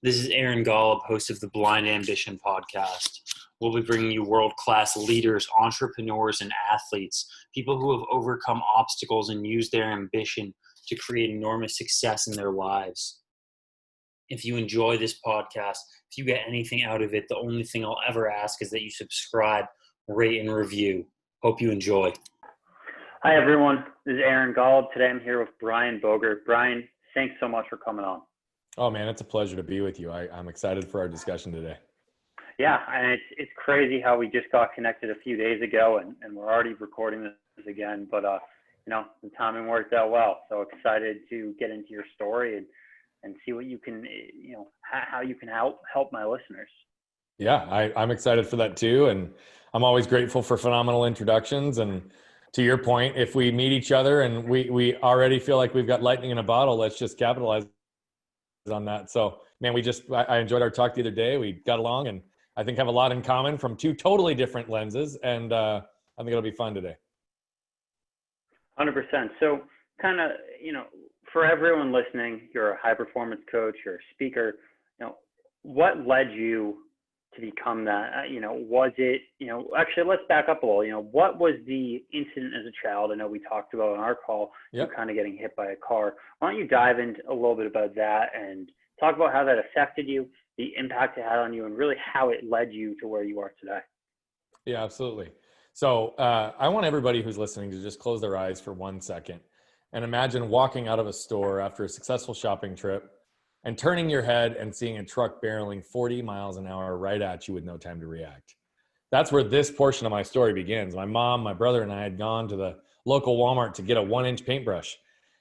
This is Aaron Golub, host of the Blind Ambition podcast. We'll be bringing you world-class leaders, entrepreneurs, and athletes, people who have overcome obstacles and used their ambition to create enormous success in their lives. If you enjoy this podcast, if you get anything out of it, the only thing I'll ever ask is that you subscribe, rate, and review. Hope you enjoy. Hi, everyone. This is Aaron Golub. Today I'm here with Brian Bogert. Brian, thanks so much for coming on. Oh man, it's a pleasure to be with you. I'm excited for our discussion today. Yeah, and it's crazy how we just got connected a few days ago and we're already recording this again, but the timing worked out well. So excited to get into your story and see what you can, how you can help my listeners. Yeah, I'm excited for that too. And I'm always grateful for phenomenal introductions. And to your point, if we meet each other and we already feel like we've got lightning in a bottle, let's just capitalize on that. So man, I enjoyed our talk the other day. We got along and I think have a lot in common from two totally different lenses. And I think it'll be fun today. 100%. So kind of, for everyone listening, you're a high performance coach, you're a speaker, what led you to become that? Was it, actually let's back up a little, what was the incident as a child? I know we talked about on our call, Yep. you kind of getting hit by a car. Why don't you dive into a little bit about that and talk about how that affected you, the impact it had on you, and really how it led you to where you are today? Yeah, absolutely. So I want everybody who's listening to just close their eyes for 1 second and imagine walking out of a store after a successful shopping trip and turning your head and seeing a truck barreling 40 miles an hour right at you with no time to react. That's where this portion of my story begins. My mom, my brother, and I had gone to the local Walmart to get a 1-inch paintbrush.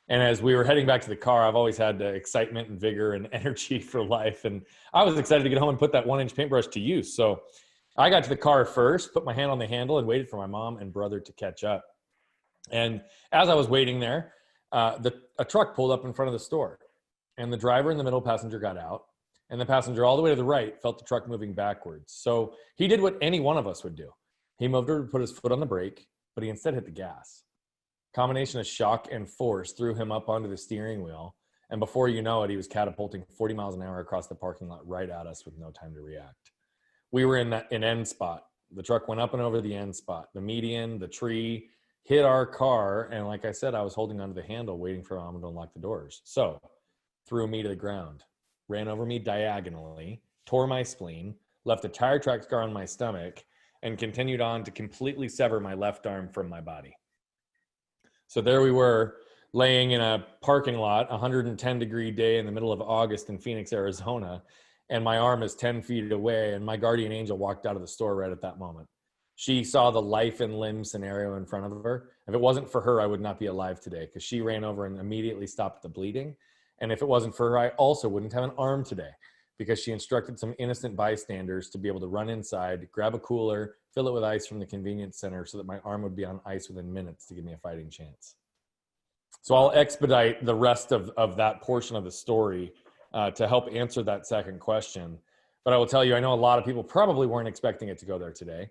And as we were heading back to the car, I've always had excitement and vigor and energy for life. And I was excited to get home and put that 1-inch paintbrush to use. So I got to the car first, put my hand on the handle and waited for my mom and brother to catch up. And as I was waiting there, a truck pulled up in front of the store. And the driver and the middle passenger got out. And the passenger all the way to the right felt the truck moving backwards. So he did what any one of us would do. He moved over to put his foot on the brake, but he instead hit the gas. Combination of shock and force threw him up onto the steering wheel. And before you know it, he was catapulting 40 miles an hour across the parking lot right at us with no time to react. We were in an end spot. The truck went up and over the end spot. The median, the tree, hit our car. And like I said, I was holding onto the handle, waiting for mom to unlock the doors. So threw me to the ground, ran over me diagonally, tore my spleen, left a tire track scar on my stomach, and continued on to completely sever my left arm from my body. So there we were, laying in a parking lot, 110-degree day in the middle of August in Phoenix, Arizona, and my arm is 10 feet away, and my guardian angel walked out of the store right at that moment. She saw the life and limb scenario in front of her. If it wasn't for her, I would not be alive today because she ran over and immediately stopped the bleeding. And if it wasn't for her, I also wouldn't have an arm today because she instructed some innocent bystanders to be able to run inside, grab a cooler, fill it with ice from the convenience center so that my arm would be on ice within minutes to give me a fighting chance. So I'll expedite the rest of that portion of the story to help answer that second question. But I will tell you, I know a lot of people probably weren't expecting it to go there today.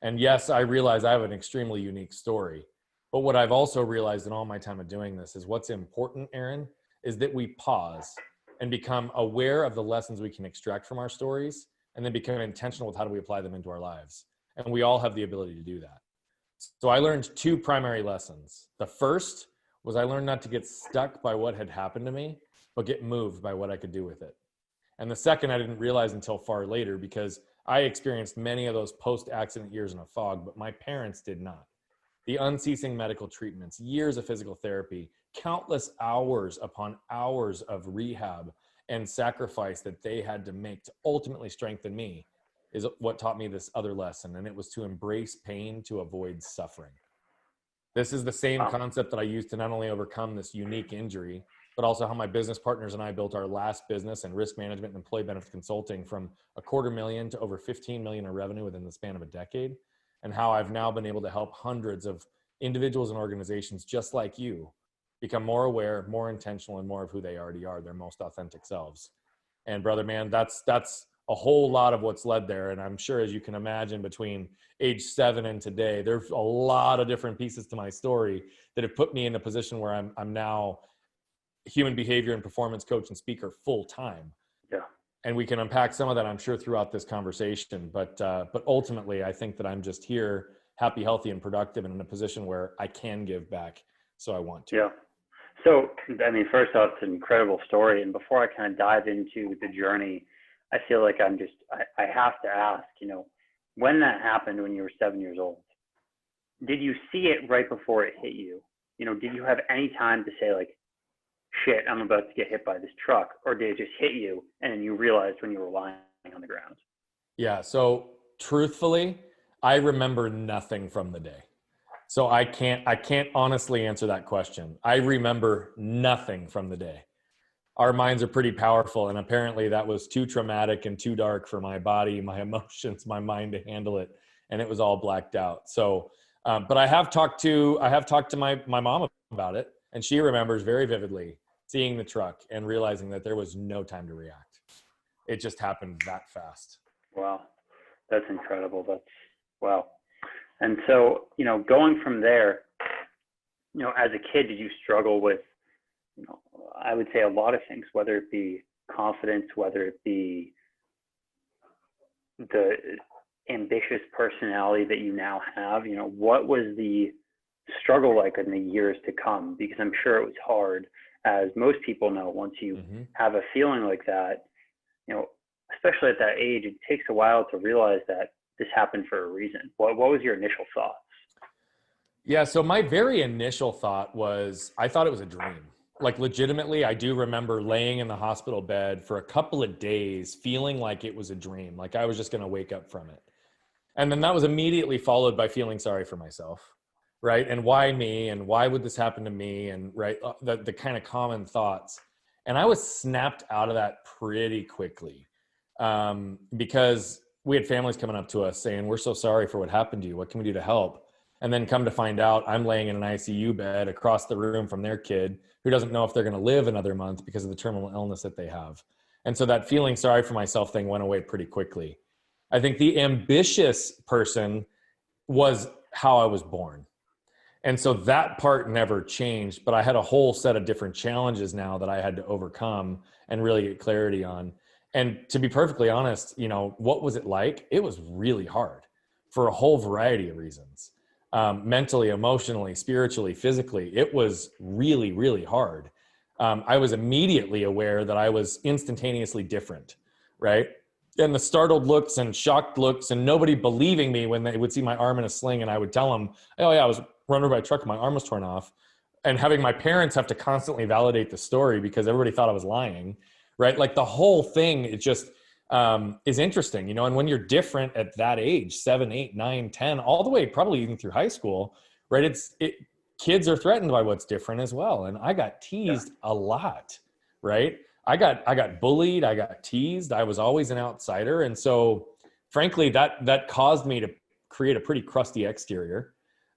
And yes, I realize I have an extremely unique story. But what I've also realized in all my time of doing this is what's important, Aaron, is that we pause and become aware of the lessons we can extract from our stories and then become intentional with how do we apply them into our lives. And we all have the ability to do that. So I learned 2 primary lessons. The first was I learned not to get stuck by what had happened to me, but get moved by what I could do with it. And the second I didn't realize until far later because I experienced many of those post-accident years in a fog, but my parents did not. The unceasing medical treatments, years of physical therapy, countless hours upon hours of rehab and sacrifice that they had to make to ultimately strengthen me is what taught me this other lesson. And it was to embrace pain to avoid suffering. This is the same concept that I used to not only overcome this unique injury, but also how my business partners and I built our last business in risk management and employee benefit consulting from $250,000 to over 15 million in revenue within the span of a decade. And how I've now been able to help hundreds of individuals and organizations just like you become more aware, more intentional, and more of who they already are, their most authentic selves. And brother, man, that's a whole lot of what's led there. And I'm sure, as you can imagine, between age 7 and today, there's a lot of different pieces to my story that have put me in a position where I'm now human behavior and performance coach and speaker full time. Yeah. And we can unpack some of that, I'm sure, throughout this conversation. But ultimately, I think that I'm just here, happy, healthy, and productive, and in a position where I can give back. So I want to. Yeah. So, I mean, first off, it's an incredible story. And before I kind of dive into the journey, I feel like I have to ask, when that happened when you were 7 years old, did you see it right before it hit you? Did you have any time to say like, shit, I'm about to get hit by this truck? Or did it just hit you and then you realized when you were lying on the ground? Yeah. So truthfully, I remember nothing from the day. So I can't honestly answer that question. I remember nothing from the day. Our minds are pretty powerful, and apparently that was too traumatic and too dark for my body, my emotions, my mind to handle it, and it was all blacked out. So, but I have talked to my mom about it, and she remembers very vividly seeing the truck and realizing that there was no time to react. It just happened that fast. Wow, that's incredible. Wow. And so, going from there, as a kid, did you struggle with, I would say a lot of things, whether it be confidence, whether it be the ambitious personality that you now have? What was the struggle like in the years to come? Because I'm sure it was hard, as most people know, once you have a feeling like that, especially at that age, it takes a while to realize that this happened for a reason. What was your initial thoughts? Yeah, so my very initial thought was, I thought it was a dream. Like legitimately, I do remember laying in the hospital bed for a couple of days, feeling like it was a dream, like I was just going to wake up from it. And then that was immediately followed by feeling sorry for myself, right? And why me? And why would this happen to me? And right, the kind of common thoughts. And I was snapped out of that pretty quickly, because we had families coming up to us saying, we're so sorry for what happened to you. What can we do to help? And then come to find out, I'm laying in an ICU bed across the room from their kid who doesn't know if they're going to live another month because of the terminal illness that they have. And so that feeling sorry for myself thing went away pretty quickly. I think the ambitious person was how I was born. And so that part never changed, but I had a whole set of different challenges now that I had to overcome and really get clarity on. And to be perfectly honest, what was it like? It was really hard for a whole variety of reasons. Mentally, emotionally, spiritually, physically, it was really, really hard. I was immediately aware that I was instantaneously different, right? And the startled looks and shocked looks and nobody believing me when they would see my arm in a sling and I would tell them, oh yeah, I was run over by a truck and my arm was torn off. And having my parents have to constantly validate the story because everybody thought I was lying, right? Like the whole thing, it just is interesting, and when you're different at that age, 7, 8, 9, 10, all the way probably even through high school, right? Kids are threatened by what's different as well. And I got teased a lot, right? I got bullied, I got teased. I was always an outsider. And so frankly, that caused me to create a pretty crusty exterior,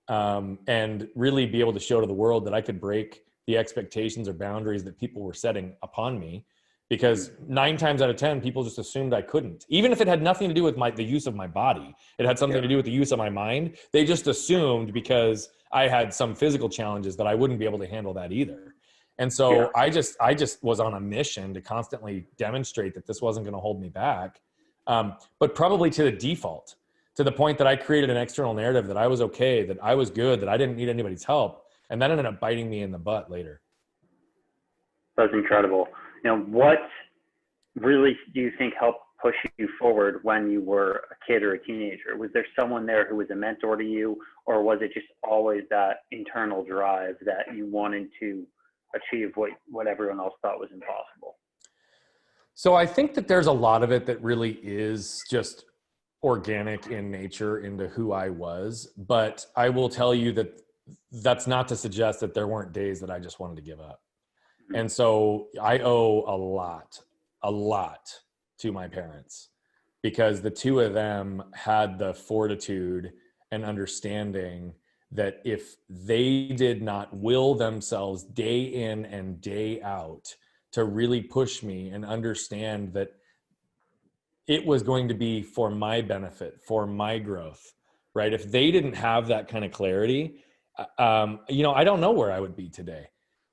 and really be able to show to the world that I could break the expectations or boundaries that people were setting upon me. Because 9 times out of 10, people just assumed I couldn't. Even if it had nothing to do with the use of my body, it had something to do with the use of my mind. They just assumed because I had some physical challenges that I wouldn't be able to handle that either. And so I just was on a mission to constantly demonstrate that this wasn't going to hold me back. But probably to the default, to the point that I created an external narrative that I was okay, that I was good, that I didn't need anybody's help. And that ended up biting me in the butt later. That's incredible. What really do you think helped push you forward when you were a kid or a teenager? Was there someone there who was a mentor to you, or was it just always that internal drive that you wanted to achieve what everyone else thought was impossible? So I think that there's a lot of it that really is just organic in nature into who I was. But I will tell you that that's not to suggest that there weren't days that I just wanted to give up. And so I owe a lot to my parents, because the two of them had the fortitude and understanding that if they did not will themselves day in and day out to really push me and understand that it was going to be for my benefit, for my growth, right? If they didn't have that kind of clarity, I don't know where I would be today.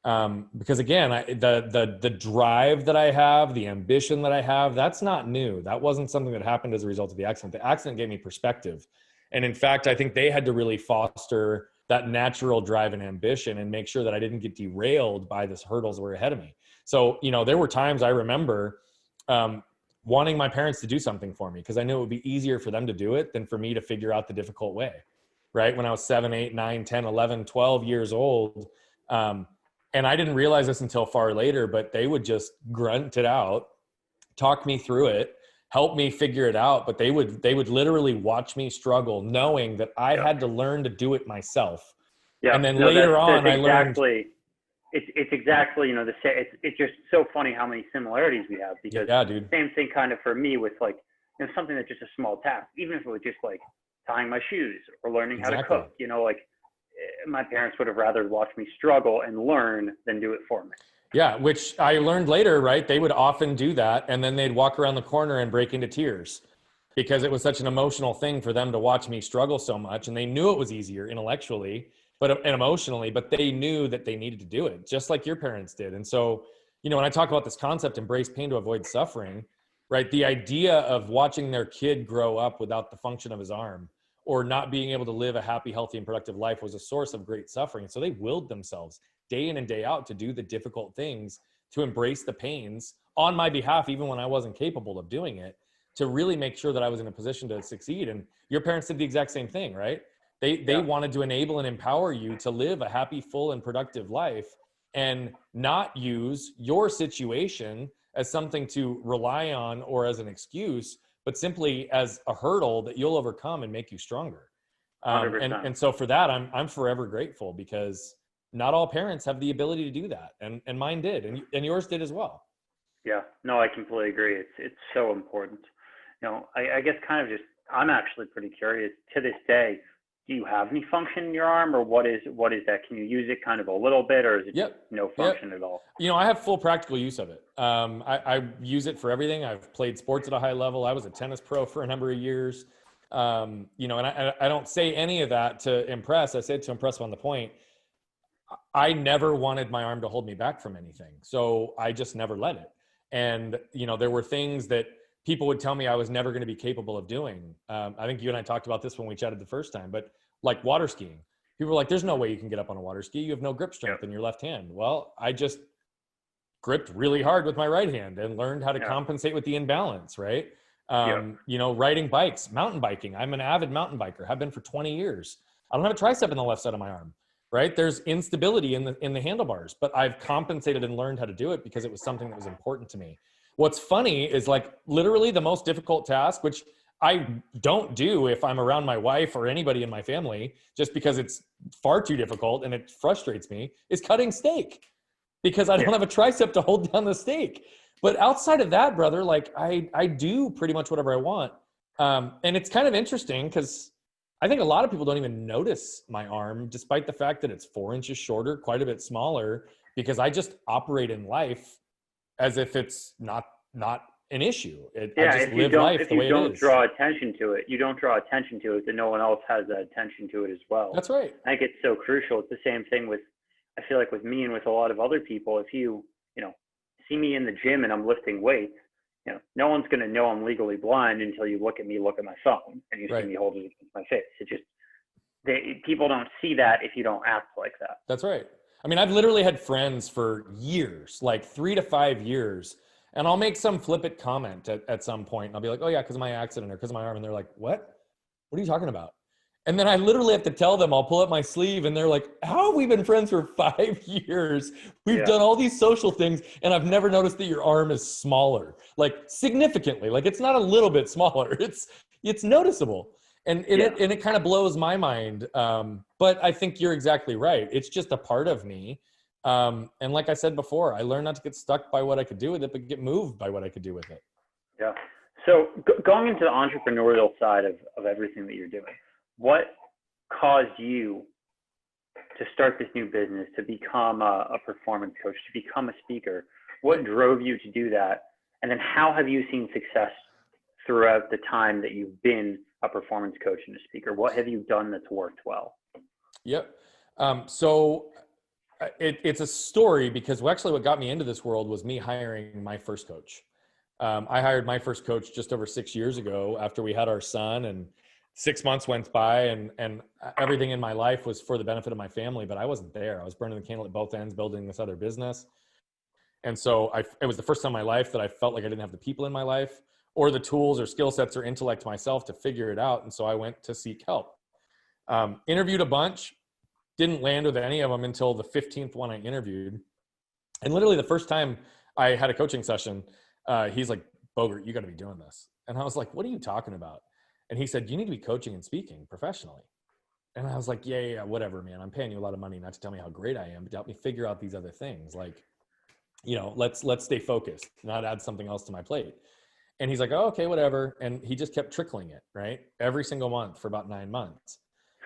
Because again, the drive that I have, the ambition that I have, that's not new. That wasn't something that happened as a result of the accident. The accident gave me perspective. And in fact, I think they had to really foster that natural drive and ambition and make sure that I didn't get derailed by the hurdles that were ahead of me. So, there were times I remember wanting my parents to do something for me because I knew it would be easier for them to do it than for me to figure out the difficult way, right? When I was 7, 8, 9, 10, 11, 12 years old. And I didn't realize this until far later, but they would just grunt it out, talk me through it, help me figure it out. But they would literally watch me struggle, knowing that I had to learn to do it myself. Yeah. And then later on, I learned. It's exactly, it's just so funny how many similarities we have, because dude. Same thing kind of for me with something that's just a small task, even if it was just tying my shoes or learning how to cook, my parents would have rather watched me struggle and learn than do it for me. Yeah, which I learned later, right? They would often do that, and then they'd walk around the corner and break into tears because it was such an emotional thing for them to watch me struggle so much. And they knew it was easier intellectually and emotionally, but they knew that they needed to do it, just like your parents did. And so, when I talk about this concept, embrace pain to avoid suffering, right? The idea of watching their kid grow up without the function of his arm, or not being able to live a happy, healthy, and productive life was a source of great suffering. So they willed themselves day in and day out to do the difficult things, to embrace the pains on my behalf, even when I wasn't capable of doing it, to really make sure that I was in a position to succeed. And your parents did the exact same thing, right? They wanted to enable and empower you to live a happy, full, and productive life, and not use your situation as something to rely on or as an excuse, but simply as a hurdle that you'll overcome and make you stronger. And so for that, I'm forever grateful, because not all parents have the ability to do that. And mine did, and yours did as well. Yeah, no, I completely agree. It's so important. I guess I'm actually pretty curious to this day. Do you have any function in your arm, or what is that? Can you use it kind of a little bit, or is it just no function at all? I have full practical use of it. I use it for everything. I've played sports at a high level. I was a tennis pro for a number of years. And I don't say any of that to impress. I say it to impress on the point. I never wanted my arm to hold me back from anything. So I just never let it. And, there were things that people would tell me I was never going to be capable of doing. I think you and I talked about this when we chatted the first time, but like water skiing, people were like, there's no way you can get up on a water ski. You have no grip strength in your left hand. Well, I just gripped really hard with my right hand and learned how to compensate with the imbalance. Right. Riding bikes, mountain biking. I'm an avid mountain biker, have been for 20 years. I don't have a tricep in the left side of my arm. Right. There's instability in the handlebars, but I've compensated and learned how to do it because it was something that was important to me. What's funny is literally the most difficult task, which I don't do if I'm around my wife or anybody in my family, just because it's far too difficult and it frustrates me, is cutting steak, because I don't have a tricep to hold down the steak. But outside of that, brother, I do pretty much whatever I want. And it's kind of interesting because I think a lot of people don't even notice my arm, despite the fact that it's 4 inches shorter, quite a bit smaller, because I just operate in life as if it's not an issue. I just live life the way it is. If you don't draw attention to it, then no one else has that attention to it as well. That's right. I think it's so crucial. It's the same thing I feel like with me and with a lot of other people. If you see me in the gym and I'm lifting weights, no one's going to know I'm legally blind until you look at my phone and you see me holding it against my face. It just, people don't see that if you don't act like that. That's right. I mean, I've literally had friends for years, like 3 to 5 years, and I'll make some flippant comment at some point. And I'll be like, oh yeah, because of my accident or because of my arm. And they're like, what? What are you talking about? And then I literally have to tell them, I'll pull up my sleeve and they're like, how have we been friends for 5 years? We've done all these social things and I've never noticed that your arm is smaller, significantly. It's not a little bit smaller. It's noticeable. And it kind of blows my mind. But I think you're exactly right. It's just a part of me. And like I said before, I learned not to get stuck by what I could do with it, but get moved by what I could do with it. Yeah. So going into the entrepreneurial side of everything that you're doing, what caused you to start this new business, to become a performance coach, to become a speaker? What drove you to do that? And then how have you seen success throughout the time that you've been a performance coach and a speaker? What have you done that's worked well? Yep. So It's a story because actually what got me into this world was me hiring my first coach. I hired my first coach just over 6 years ago after we had our son, and 6 months went by, and everything in my life was for the benefit of my family, but I wasn't there. I was burning the candle at both ends, building this other business. And so it was the first time in my life that I felt like I didn't have the people in my life or the tools or skill sets or intellect myself to figure it out. And so I went to seek help. Interviewed a bunch, didn't land with any of them until the 15th one I interviewed. And literally the first time I had a coaching session, he's like, Bogert, you got to be doing this. And I was like, what are you talking about? And he said, you need to be coaching and speaking professionally. And I was like, yeah, whatever, man. I'm paying you a lot of money not to tell me how great I am, but to help me figure out these other things. Like, let's stay focused, not add something else to my plate. And he's like, oh, okay, whatever. And he just kept trickling it, right? Every single month for about 9 months.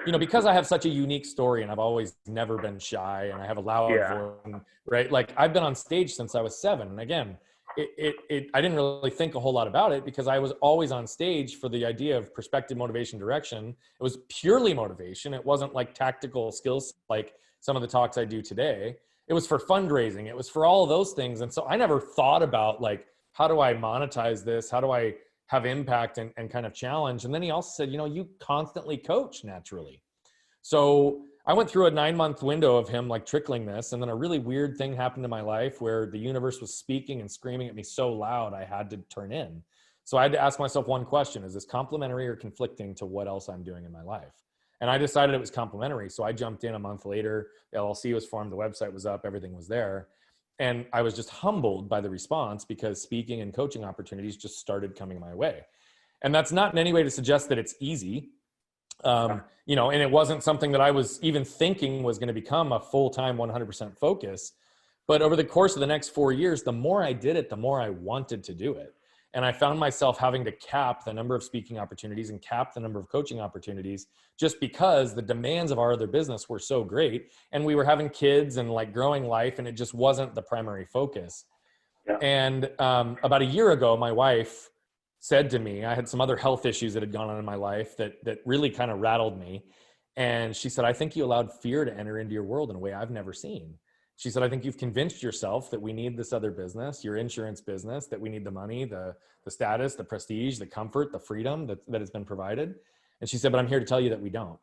Because I have such a unique story and I've always never been shy and I have a loud voice, right? Like I've been on stage since I was 7. And again, I didn't really think a whole lot about it because I was always on stage for the idea of perspective, motivation, direction. It was purely motivation. It wasn't like tactical skills like some of the talks I do today. It was for fundraising. It was for all of those things. And so I never thought about like, how do I monetize this? How do I have impact and kind of challenge? And then he also said, you constantly coach naturally. So I went through a 9-month window of him like trickling this. And then a really weird thing happened in my life where the universe was speaking and screaming at me so loud, I had to turn in. So I had to ask myself one question: is this complementary or conflicting to what else I'm doing in my life? And I decided it was complementary. So I jumped in a month later, the LLC was formed, the website was up, everything was there. And I was just humbled by the response because speaking and coaching opportunities just started coming my way. And that's not in any way to suggest that it's easy. And it wasn't something that I was even thinking was going to become a full-time 100% focus. But over the course of the next 4 years, the more I did it, the more I wanted to do it. And I found myself having to cap the number of speaking opportunities and cap the number of coaching opportunities just because the demands of our other business were so great. And we were having kids and like growing life, and it just wasn't the primary focus. Yeah. And about a year ago, my wife said to me, I had some other health issues that had gone on in my life that really kind of rattled me. And she said, I think you allowed fear to enter into your world in a way I've never seen. She said, I think you've convinced yourself that we need this other business, your insurance business, that we need the money, the status, the prestige, the comfort, the freedom that has been provided. And she said, but I'm here to tell you that we don't.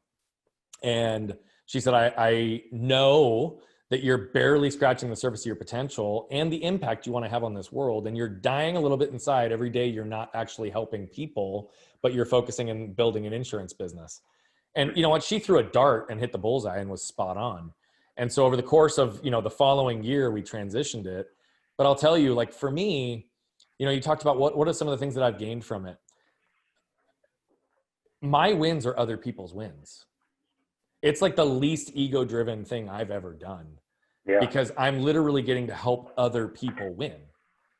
And she said, I know that you're barely scratching the surface of your potential and the impact you want to have on this world. And you're dying a little bit inside every day. You're not actually helping people, but you're focusing on building an insurance business. And you know what? She threw a dart and hit the bullseye and was spot on. And so over the course of, the following year, we transitioned it. But I'll tell you, like for me, you talked about what are some of the things that I've gained from it. My wins are other people's wins. It's like the least ego-driven thing I've ever done. Yeah. Because I'm literally getting to help other people win.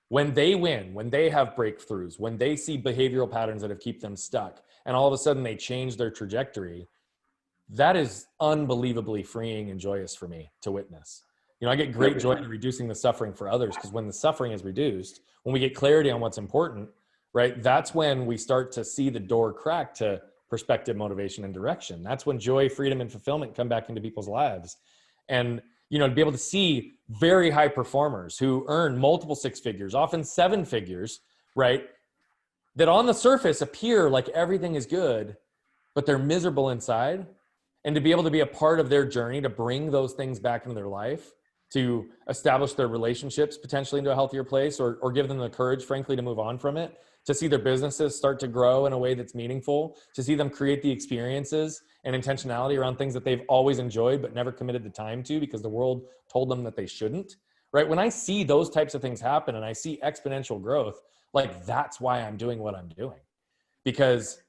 When they win, when they have breakthroughs, when they see behavioral patterns that have kept them stuck, and all of a sudden they change their trajectory, that is unbelievably freeing and joyous for me to witness. I get great joy in reducing the suffering for others, because when the suffering is reduced, when we get clarity on what's important, right, that's when we start to see the door crack to perspective, motivation, and direction. That's when joy, freedom, and fulfillment come back into people's lives. And, to be able to see very high performers who earn multiple 6 figures, often 7 figures, right, that on the surface appear like everything is good, but they're miserable inside. And to be able to be a part of their journey, to bring those things back into their life, to establish their relationships potentially into a healthier place, or give them the courage, frankly, to move on from it, to see their businesses start to grow in a way that's meaningful, to see them create the experiences and intentionality around things that they've always enjoyed but never committed the time to because the world told them that they shouldn't, right? When I see those types of things happen and I see exponential growth, like that's why I'm doing what I'm doing. Because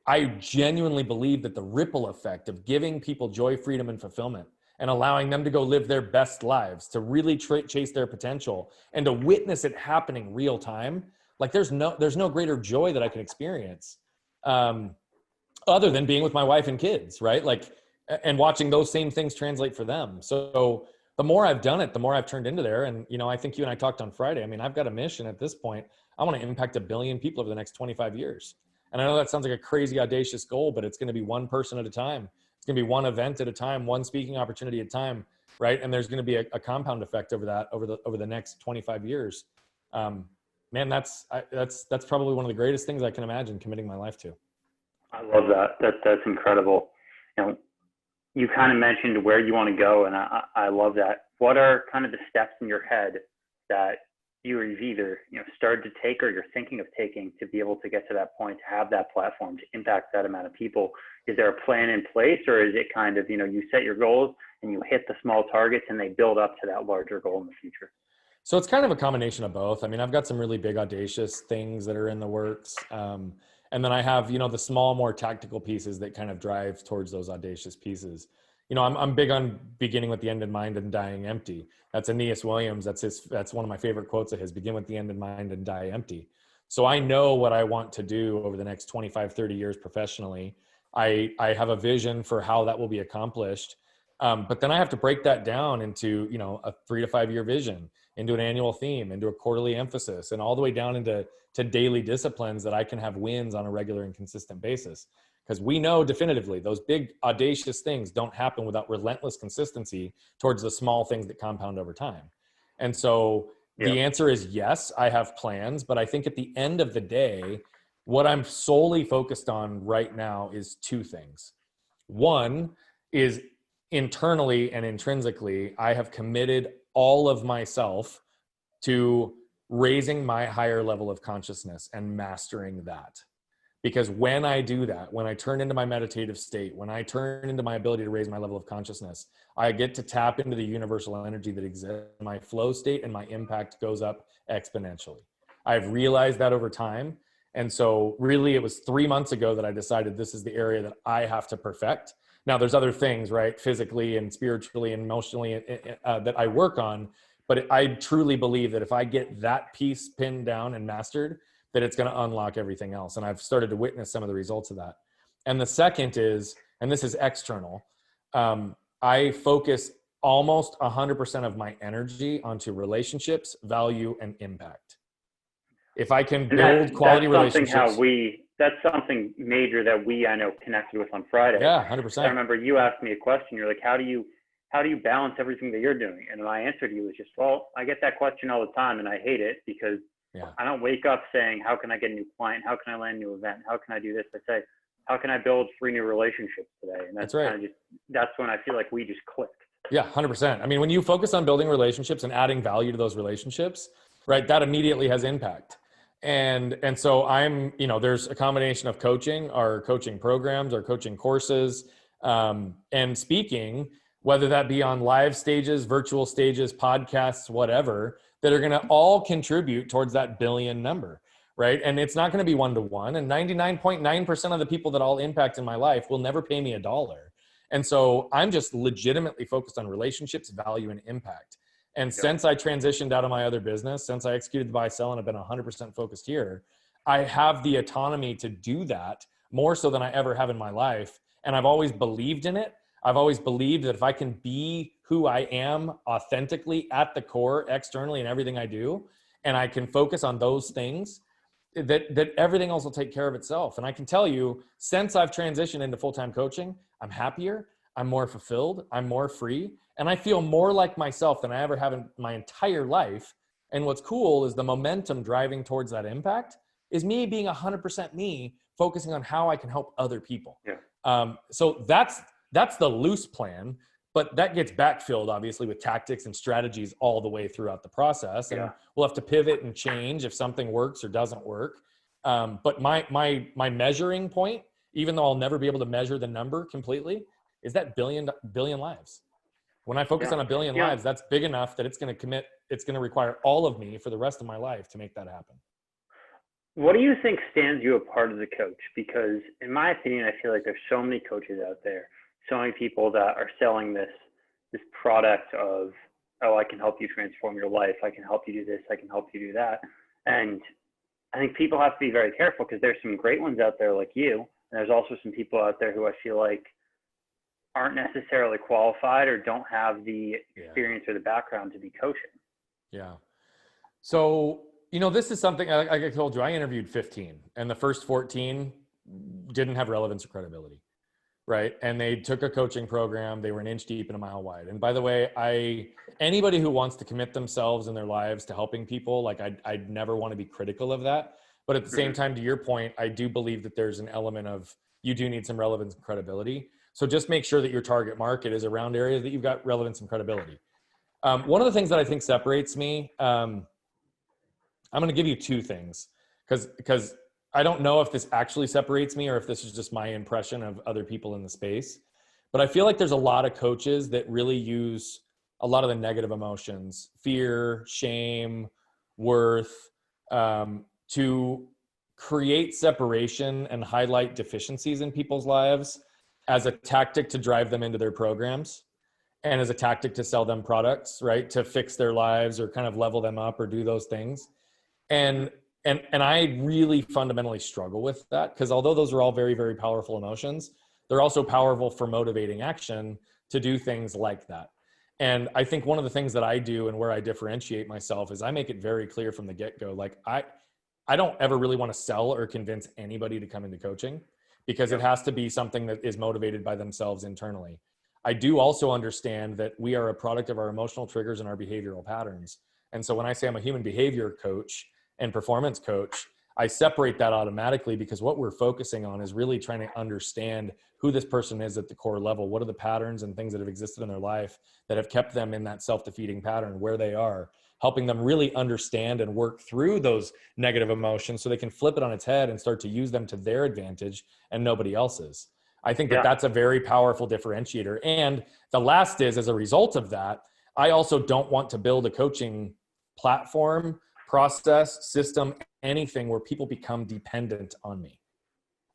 I genuinely believe that the ripple effect of giving people joy, freedom, and fulfillment and allowing them to go live their best lives, to really chase their potential and to witness it happening real time, like there's no greater joy that I can experience other than being with my wife and kids, right? Like, and watching those same things translate for them. So the more I've done it, the more I've turned into there. And, I think you and I talked on Friday. I mean, I've got a mission at this point. I want to impact 1 billion people over the next 25 years. And I know that sounds like a crazy, audacious goal, but it's going to be one person at a time. It's going to be one event at a time, one speaking opportunity at a time. right? And there's going to be a compound effect over that over the next 25 years. Man, that's probably one of the greatest things I can imagine committing my life to. I love that. That's incredible. You know, you kind of mentioned where you want to go, and I love that. What are kind of the steps in your head that you've either, you know, started to take or you're thinking of taking to be able to get to that point, to have that platform, to impact that amount of people? Is there a plan in place, or is it kind of, you know, you set your goals and you hit the small targets and they build up to that larger goal in the future? So it's kind of a combination of both. I mean, I've got some really big audacious things that are in the works. And then I have, you know, the small, more tactical pieces that kind of drive towards those audacious pieces. You know, I'm big on beginning with the end in mind and dying empty. That's Aeneas Williams. That's one of my favorite quotes of his: begin with the end in mind and die empty. So I know what I want to do over the next 25, 30 years professionally. I have a vision for how that will be accomplished. But then I have to break that down into, you know, a 3 to 5 year vision, into an annual theme, into a quarterly emphasis, and all the way down into daily disciplines that I can have wins on a regular and consistent basis. Because we know definitively those big audacious things don't happen without relentless consistency towards the small things that compound over time. And so the answer is yes, I have plans, but I think at the end of the day, what I'm solely focused on right now is two things. One is internally and intrinsically, I have committed all of myself to raising my higher level of consciousness and mastering that. Because when I do that, when I turn into my meditative state, when I turn into my ability to raise my level of consciousness, I get to tap into the universal energy that exists. My flow state and my impact goes up exponentially. I've realized that over time. And so really it was 3 months ago that I decided this is the area that I have to perfect. Now there's other things, right? Physically and spiritually and emotionally that I work on. But I truly believe that if I get that piece pinned down and mastered, that it's going to unlock everything else. And I've started to witness some of the results of that. And the second is, and this is external, I focus almost 100% of my energy onto relationships, value, and impact. If I can build quality relationships. That's something major that I know connected with on Friday. Yeah, 100%. I remember you asked me a question. You're like, how do you balance everything that you're doing? And my answer to you was just, well, I get that question all the time and I hate it because I don't wake up saying, how can I get a new client? How can I land a new event? How can I do this? I say, how can I build 3 new relationships today? And that's right. Kind of that's when I feel like we just clicked. Yeah, 100%. I mean, when you focus on building relationships and adding value to those relationships, right, that immediately has impact. And so I'm, you know, there's a combination of coaching, our coaching programs, our coaching courses, and speaking, whether that be on live stages, virtual stages, podcasts, whatever, that are going to all contribute towards that billion number, right? And it's not going to be one-to-one. And 99.9% of the people that I'll impact in my life will never pay me $1. And so I'm just legitimately focused on relationships, value, and impact. And since I transitioned out of my other business, since I executed the buy sell and have been 100% focused here, I have the autonomy to do that more so than I ever have in my life. And I've always believed in it. I've always believed that if I can be who I am authentically at the core, externally in everything I do, and I can focus on those things, that everything else will take care of itself. And I can tell you, since I've transitioned into full-time coaching, I'm happier, I'm more fulfilled, I'm more free, and I feel more like myself than I ever have in my entire life. And what's cool is the momentum driving towards that impact is me being 100% me, focusing on how I can help other people. So that's the loose plan, but that gets backfilled obviously with tactics and strategies all the way throughout the process. And we'll have to pivot and change if something works or doesn't work. But my measuring point, even though I'll never be able to measure the number completely, is that billion lives. When I focus on a billion lives, that's big enough that it's going to require all of me for the rest of my life to make that happen. What do you think stands you apart as a coach? Because in my opinion, I feel like there's so many coaches out there, so many people that are selling this product of, oh, I can help you transform your life. I can help you do this. I can help you do that. And I think people have to be very careful because there's some great ones out there like you. And there's also some people out there who I feel like aren't necessarily qualified or don't have the experience or the background to be coaching. Yeah. So, you know, this is something, like I told you, I interviewed 15 and the first 14 didn't have relevance or credibility. right? And they took a coaching program. They were an inch deep and a mile wide. And by the way, anybody who wants to commit themselves and their lives to helping people, like I'd never want to be critical of that. But at the same time, to your point, I do believe that there's an element of, you do need some relevance and credibility. So just make sure that your target market is around areas that you've got relevance and credibility. One of the things that I think separates me, I'm going to give you two things, because I don't know if this actually separates me or if this is just my impression of other people in the space. But I feel like there's a lot of coaches that really use a lot of the negative emotions, fear, shame, worth, to create separation and highlight deficiencies in people's lives as a tactic to drive them into their programs and as a tactic to sell them products, right? To fix their lives or kind of level them up or do those things. And I really fundamentally struggle with that, because although those are all very, very powerful emotions, they're also powerful for motivating action to do things like that. And I think one of the things that I do and where I differentiate myself is I make it very clear from the get-go, like I don't ever really want to sell or convince anybody to come into coaching, because it has to be something that is motivated by themselves internally. I do also understand that we are a product of our emotional triggers and our behavioral patterns. And so when I say I'm a human behavior coach and performance coach, I separate that automatically, because what we're focusing on is really trying to understand who this person is at the core level. What are the patterns and things that have existed in their life that have kept them in that self-defeating pattern, where they are, helping them really understand and work through those negative emotions so they can flip it on its head and start to use them to their advantage and nobody else's. I think that that's a very powerful differentiator. And the last is, as a result of that, I also don't want to build a coaching platform, process, system, anything where people become dependent on me.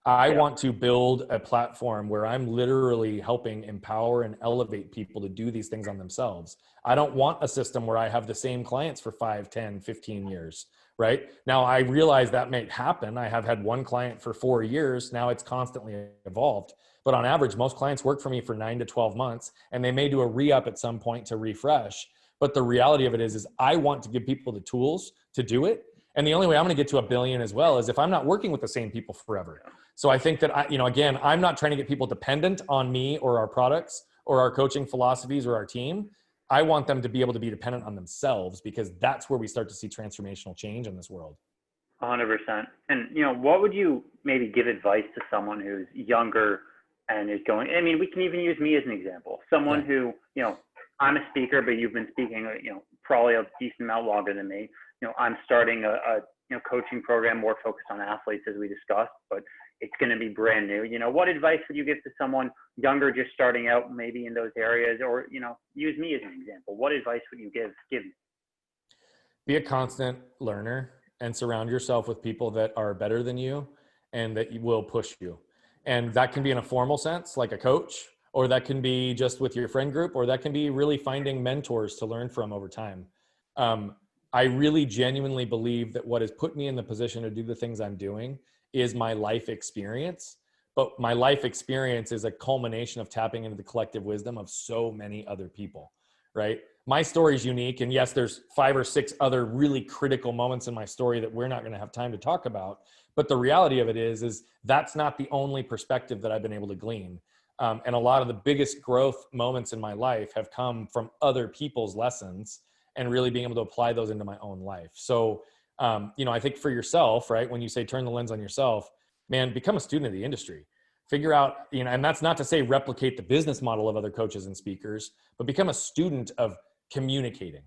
I want to build a platform where I'm literally helping empower and elevate people to do these things on themselves. I don't want a system where I have the same clients for 5, 10, 15 years, right? Now, I realize that may happen. I have had one client for 4 years. Now it's constantly evolved. But on average, most clients work for me for 9 to 12 months, and they may do a re-up at some point to refresh. But the reality of it is I want to give people the tools to do it. And the only way I'm going to get to 1 billion as well is if I'm not working with the same people forever. So I think that, again, I'm not trying to get people dependent on me or our products or our coaching philosophies or our team. I want them to be able to be dependent on themselves, because that's where we start to see transformational change in this world. 100%. And, what would you maybe give advice to someone who's younger and is going, I mean, we can even use me as an example, someone who, I'm a speaker, but you've been speaking, probably a decent amount longer than me. I'm starting a coaching program more focused on athletes, as we discussed, but it's going to be brand new. What advice would you give to someone younger, just starting out maybe in those areas, or, use me as an example? What advice would you give me? Be a constant learner and surround yourself with people that are better than you and that will push you. And that can be in a formal sense, like a coach, or that can be just with your friend group, or that can be really finding mentors to learn from over time. I really genuinely believe that what has put me in the position to do the things I'm doing is my life experience. But my life experience is a culmination of tapping into the collective wisdom of so many other people, right? My story is unique. And yes, there's 5 or 6 other really critical moments in my story that we're not going to have time to talk about. But the reality of it is that's not the only perspective that I've been able to glean. And a lot of the biggest growth moments in my life have come from other people's lessons and really being able to apply those into my own life. So, I think for yourself, right, when you say turn the lens on yourself, man, become a student of the industry. Figure out, and that's not to say replicate the business model of other coaches and speakers, but become a student of communicating,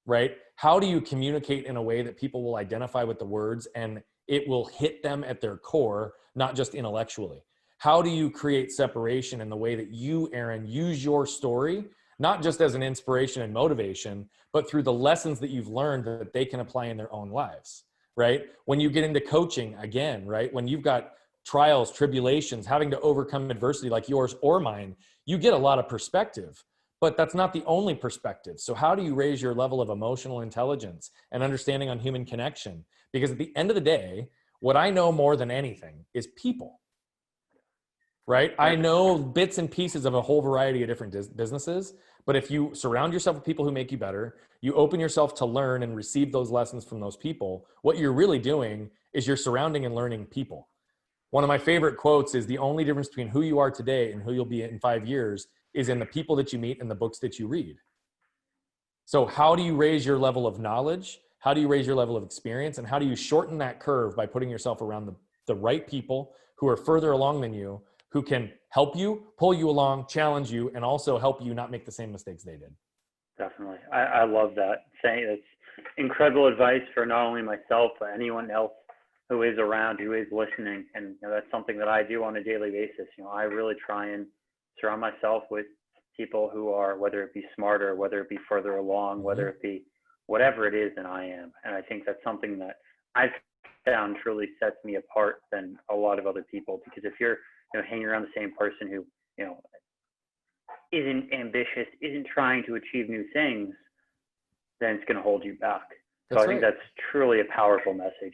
right? How do you communicate in a way that people will identify with the words and it will hit them at their core, not just intellectually? How do you create separation in the way that you, Aaron, use your story, not just as an inspiration and motivation, but through the lessons that you've learned that they can apply in their own lives, right? When you get into coaching again, right? When you've got trials, tribulations, having to overcome adversity like yours or mine, you get a lot of perspective, but that's not the only perspective. So how do you raise your level of emotional intelligence and understanding on human connection? Because at the end of the day, what I know more than anything is people. Right? I know bits and pieces of a whole variety of different businesses, but if you surround yourself with people who make you better, you open yourself to learn and receive those lessons from those people, what you're really doing is you're surrounding and learning people. One of my favorite quotes is, the only difference between who you are today and who you'll be in 5 years is in the people that you meet and the books that you read. So how do you raise your level of knowledge? How do you raise your level of experience? And how do you shorten that curve by putting yourself around the right people who are further along than you, who can help you, pull you along, challenge you, and also help you not make the same mistakes they did? Definitely. I love that. Saying it's incredible advice for not only myself, but anyone else who is around, who is listening. And that's something that I do on a daily basis. I really try and surround myself with people who are, whether it be smarter, whether it be further along, whether it be whatever it is than I am. And I think that's something that I've found truly sets me apart than a lot of other people. Because if you're hanging around the same person who, isn't ambitious, isn't trying to achieve new things, then it's going to hold you back. So I think that's truly a powerful message.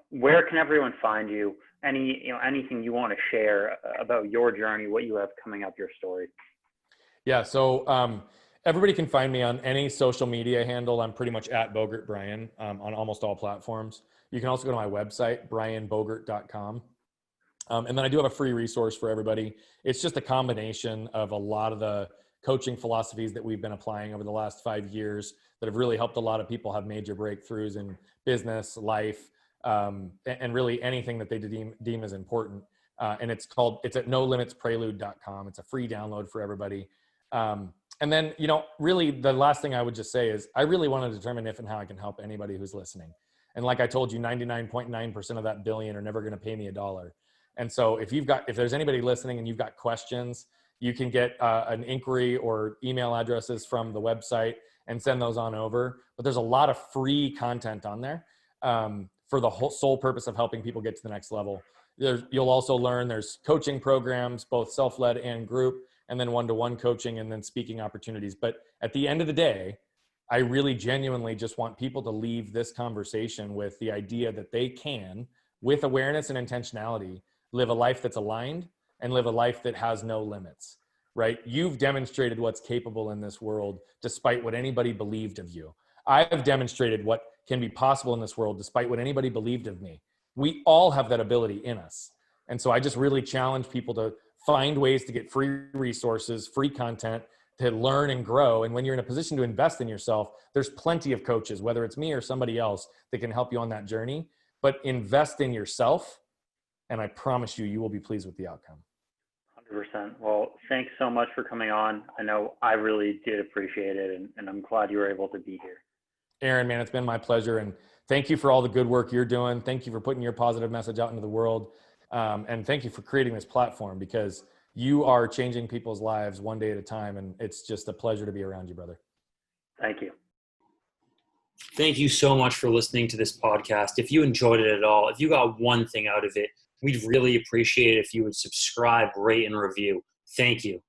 Where can everyone find you? Anything you want to share about your journey, what you have coming up, your story? Yeah. So everybody can find me on any social media handle. I'm pretty much at Bogert Brian on almost all platforms. You can also go to my website, brianbogert.com. And then I do have a free resource for everybody. It's just a combination of a lot of the coaching philosophies that we've been applying over the last 5 years that have really helped a lot of people have major breakthroughs in business, life, and really anything that they deem as important. And it's at nolimitsprelude.com. It's a free download for everybody. And then, really the last thing I would just say is I really want to determine if and how I can help anybody who's listening. And like I told you, 99.9% of that billion are never going to pay me $1. And so if there's anybody listening and you've got questions, you can get an inquiry or email addresses from the website and send those on over. But there's a lot of free content on there for the sole purpose of helping people get to the next level. You'll also learn there's coaching programs, both self-led and group, and then one-to-one coaching and then speaking opportunities. But at the end of the day, I really genuinely just want people to leave this conversation with the idea that they can, with awareness and intentionality, live a life that's aligned and live a life that has no limits, right? You've demonstrated what's capable in this world despite what anybody believed of you. I've demonstrated what can be possible in this world despite what anybody believed of me. We all have that ability in us. And so I just really challenge people to find ways to get free resources, free content, to learn and grow. And when you're in a position to invest in yourself, there's plenty of coaches, whether it's me or somebody else, that can help you on that journey. But invest in yourself, and I promise you, you will be pleased with the outcome. 100%. Well, thanks so much for coming on. I know I really did appreciate it, and I'm glad you were able to be here. Aaron, man, it's been my pleasure. And thank you for all the good work you're doing. Thank you for putting your positive message out into the world. And thank you for creating this platform, because you are changing people's lives one day at a time. And it's just a pleasure to be around you, brother. Thank you. Thank you so much for listening to this podcast. If you enjoyed it at all, if you got one thing out of it, we'd really appreciate it if you would subscribe, rate, and review. Thank you.